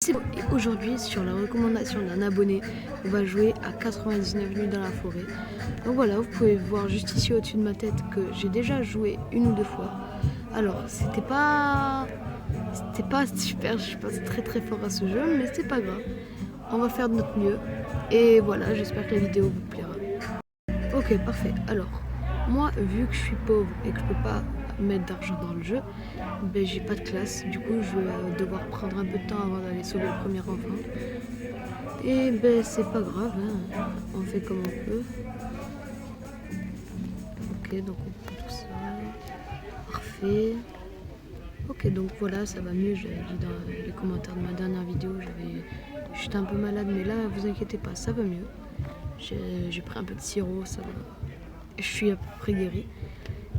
C'est bon. Et aujourd'hui, sur la recommandation d'un abonné, on va jouer à 99 nuits dans la forêt. Donc voilà, vous pouvez voir juste ici au-dessus de ma tête que j'ai déjà joué une ou deux fois. Alors, c'était pas super, je suis pas très fort à ce jeu, mais c'est pas grave. On va faire de notre mieux. Et voilà, j'espère que la vidéo vous plaira. Ok, parfait. Alors, moi, vu que je suis pauvre et que je peux pas mettre d'argent dans le jeu, ben j'ai pas de classe. Du coup, je vais devoir prendre un peu de temps avant d'aller sauver le premier enfant. Et ben c'est pas grave, hein. On fait comme on peut. Ok, donc on prend tout ça. Parfait. Ok, donc voilà, ça va mieux. J'avais dit dans les commentaires de ma dernière vidéo, j'étais un peu malade, mais là, vous inquiétez pas, ça va mieux. J'ai pris un peu de sirop, ça va. Je suis à peu près guérie.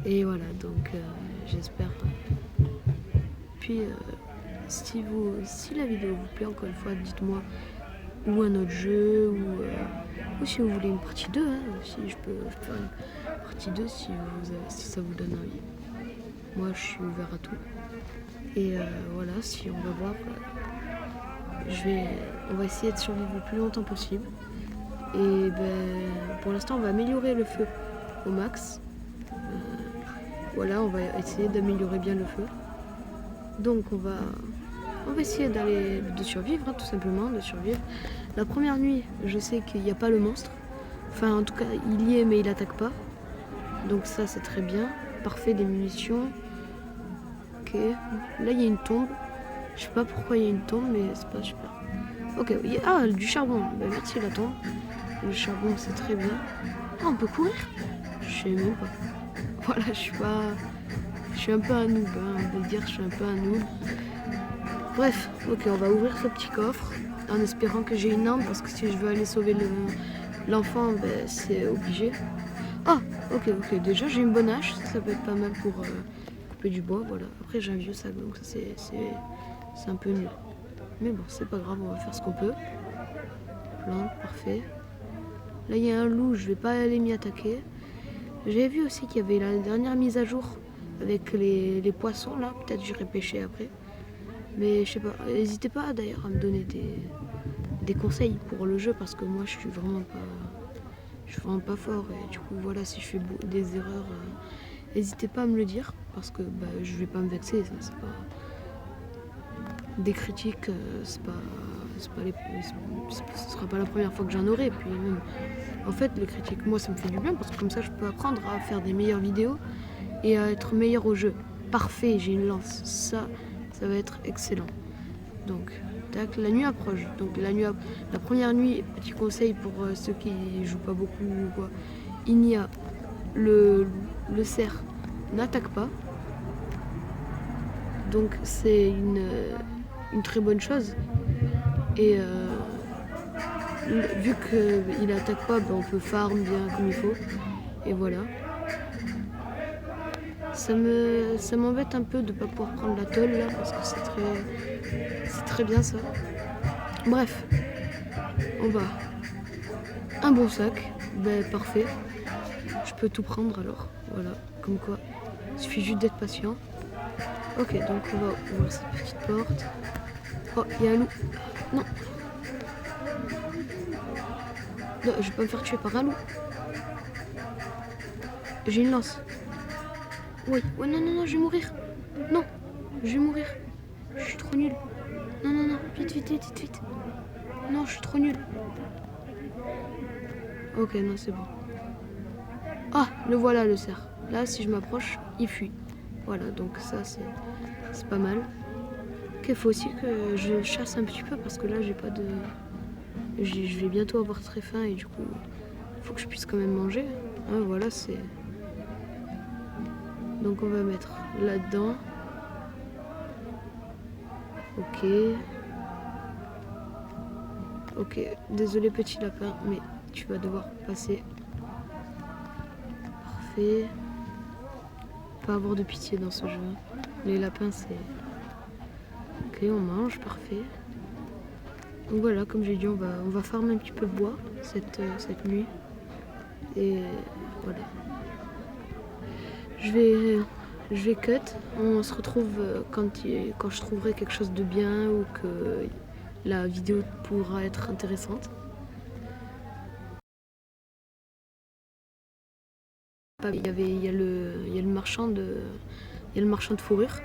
Et voilà, donc j'espère. Puis si la vidéo vous plaît, encore une fois, dites-moi ou un autre jeu ou si vous voulez une partie 2, hein, si je peux faire une partie 2 si ça vous donne envie. Moi je suis ouvert à tout. Et voilà, si on va voir, on va essayer de survivre le plus longtemps possible. Et ben, pour l'instant on va améliorer le feu au max. Voilà, on va essayer d'améliorer bien le feu. Donc on va essayer de survivre, hein, tout simplement, de survivre. La première nuit, je sais qu'il n'y a pas le monstre. Enfin, en tout cas, il y est, mais il attaque pas. Donc ça, c'est très bien. Parfait, des munitions. Ok. Là, il y a une tombe. Je sais pas pourquoi il y a une tombe, mais c'est pas super. Ok, ah, du charbon. Bah, merci la tombe. Le charbon, c'est très bien. Ah, on peut courir? Je sais même pas. Voilà, je suis un peu un noob, hein, on peut dire, je suis un peu un noob. Bref, ok, on va ouvrir ce petit coffre en espérant que j'ai une arme parce que si je veux aller sauver l'enfant, ben, c'est obligé. Ah, ok, déjà j'ai une bonne hache, ça peut être pas mal pour couper du bois, voilà. Après j'ai un vieux sac, donc ça c'est un peu nul. Mais bon, c'est pas grave, on va faire ce qu'on peut. Plante, parfait. Là il y a un loup, je vais pas aller m'y attaquer. J'avais vu aussi qu'il y avait la dernière mise à jour avec les poissons là, peut-être j'irai pêcher après. Mais je sais pas, n'hésitez pas d'ailleurs à me donner des conseils pour le jeu parce que moi je suis vraiment pas fort et du coup voilà, si je fais des erreurs, n'hésitez pas à me le dire parce que bah, je vais pas me vexer, ça c'est pas des critiques, ce sera pas la première fois que j'en aurai. Puis même, en fait les critiques, moi ça me fait du bien parce que comme ça je peux apprendre à faire des meilleures vidéos et à être meilleur au jeu. Parfait, j'ai une lance, ça va être excellent. Donc, tac, la nuit approche. Donc la première nuit, petit conseil pour ceux qui jouent pas beaucoup ou quoi, il y a le cerf n'attaque pas. Donc c'est une très bonne chose. Et vu qu'il n'attaque pas, ben, on peut farm bien comme il faut. Et voilà. Ça m'embête un peu de ne pas pouvoir prendre la tôle là parce que c'est très bien ça. Bref, on va. Un bon sac, ben parfait. Je peux tout prendre alors, voilà, comme quoi. Il suffit juste d'être patient. Ok, donc on va ouvrir cette petite porte. Oh, il y a un loup. Non. Non, je vais pas me faire tuer par un loup. J'ai une lance. Oui, oh, non, je vais mourir. Non, je vais mourir. Je suis trop nulle. Non, vite. Non, je suis trop nulle. Ok, non, c'est bon. Ah, le voilà le cerf. Là, si je m'approche, il fuit. Voilà, donc ça, c'est pas mal. Ok, faut aussi que je chasse un petit peu parce que là, j'ai pas de... Je vais bientôt avoir très faim et du coup, faut que je puisse quand même manger. Hein, voilà, c'est... Donc on va mettre là-dedans. Ok, désolé petit lapin, mais tu vas devoir passer. Parfait. Pas avoir de pitié dans ce jeu. Les lapins, c'est... Ok, on mange, parfait. Donc voilà, comme j'ai dit, on va farmer un petit peu de bois cette nuit. Et voilà. Je vais cut. On se retrouve quand je trouverai quelque chose de bien ou que la vidéo pourra être intéressante. Il y a le marchand de fourrure.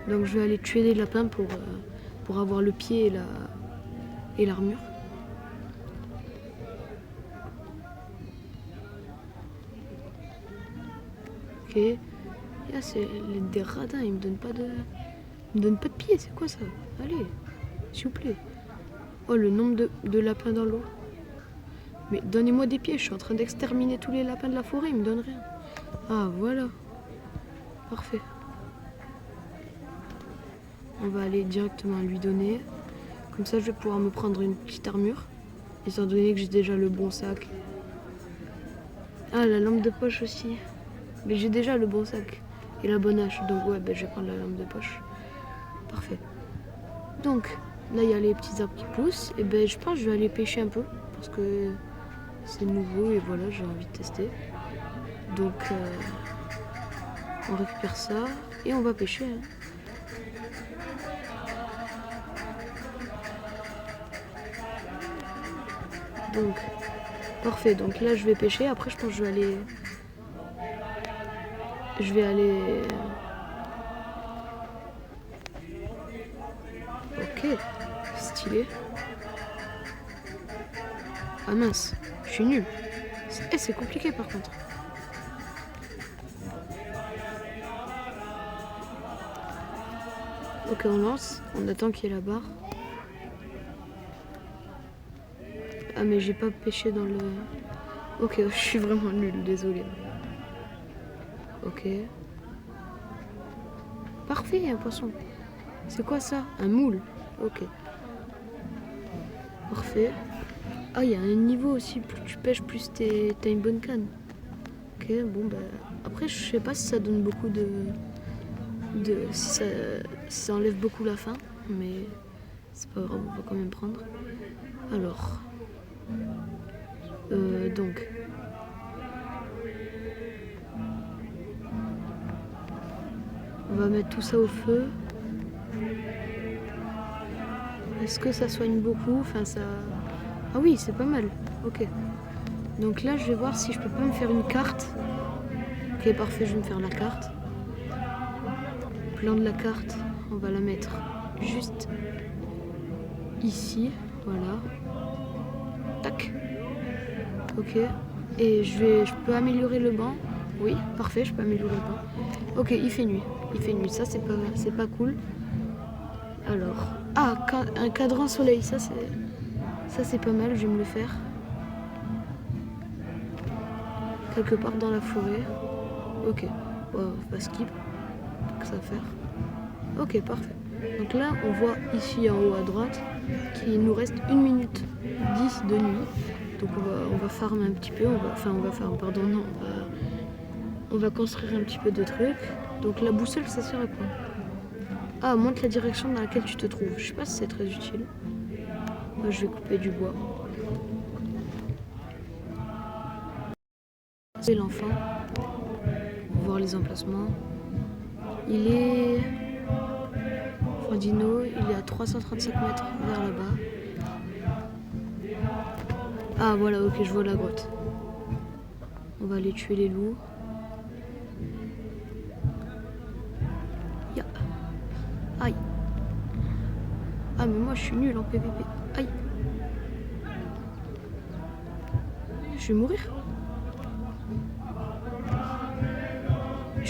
Donc je vais aller tuer des lapins pour avoir le pied et l'armure. Ok. Là c'est des radins, ils me donnent pas de pied, c'est quoi ça? Allez, s'il vous plaît. Oh, le nombre de lapins dans l'eau. Mais donnez-moi des pieds, je suis en train d'exterminer tous les lapins de la forêt, ils me donnent rien. Ah voilà. Parfait. On va aller directement lui donner. Comme ça je vais pouvoir me prendre une petite armure. Étant donné que j'ai déjà le bon sac. Ah, la lampe de poche aussi. Mais j'ai déjà le bon sac. Et la bonne hache. Donc ouais, je vais prendre la lampe de poche. Parfait. Donc, là il y a les petits arbres qui poussent. Et je pense que je vais aller pêcher un peu. Parce que c'est nouveau et voilà, j'ai envie de tester. Donc, on récupère ça. Et on va pêcher. Hein. Donc, parfait. Donc là, je vais pêcher. Après, je pense que je vais aller... Ok, stylé. Ah mince, je suis nul. C'est compliqué par contre. Ok, on lance. On attend qu'il y ait la barre. Ah mais j'ai pas pêché dans le... Ok, je suis vraiment nul, désolé. Ok. Parfait, un poisson. C'est quoi ça? Un moule. Ok. Parfait. Ah, il y a un niveau aussi. Plus tu pêches, plus t'as une bonne canne. Ok, bon après, je sais pas si ça donne beaucoup si ça enlève beaucoup la faim. Mais c'est pas grave, on va quand même prendre. Alors... donc... On va mettre tout ça au feu. Est-ce que ça soigne beaucoup? Enfin, ça... Ah oui, c'est pas mal. Ok. Donc là, je vais voir si je peux pas me faire une carte. Ok, parfait, je vais me faire la carte. Plan de la carte, on va la mettre juste ici. Voilà. Tac. Ok. Et je peux améliorer le banc. Oui, parfait, je peux améliorer le banc. Ok, il fait nuit. Il fait nuit, ça c'est pas cool. Alors, un cadran soleil, ça c'est pas mal, je vais me le faire. Quelque part dans la forêt. Ok, on va skip. Que ça va faire. Ok, parfait. Donc là, on voit ici en haut à droite qu'il nous reste 1 minute 10 de nuit. Donc on va farmer un petit peu. On va construire un petit peu de trucs. Donc la boussole, ça sert à quoi? Ah, montre la direction dans laquelle tu te trouves. Je sais pas si c'est très utile. Moi, je vais couper du bois. C'est l'enfant. Voir les emplacements. Il est... Frodino, il est à 335 mètres vers là-bas. Ah voilà, ok, je vois la grotte. On va aller tuer les loups. Ya. Aïe. Ah mais moi je suis nul en PVP. Aïe. Je vais mourir. Je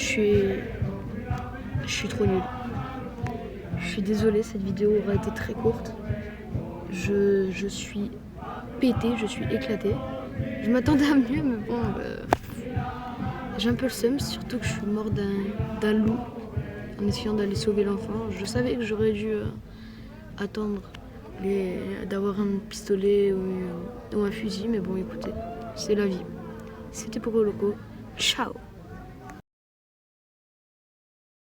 suis trop nul. Je suis désolée, cette vidéo aura été très courte. Je suis pété, je suis éclatée. Je m'attendais à mieux, mais bon, j'ai un peu le seum, surtout que je suis mort d'un loup en essayant d'aller sauver l'enfant. Je savais que j'aurais dû attendre d'avoir un pistolet ou un fusil, mais bon, écoutez, c'est la vie. C'était pour Holoco. Ciao!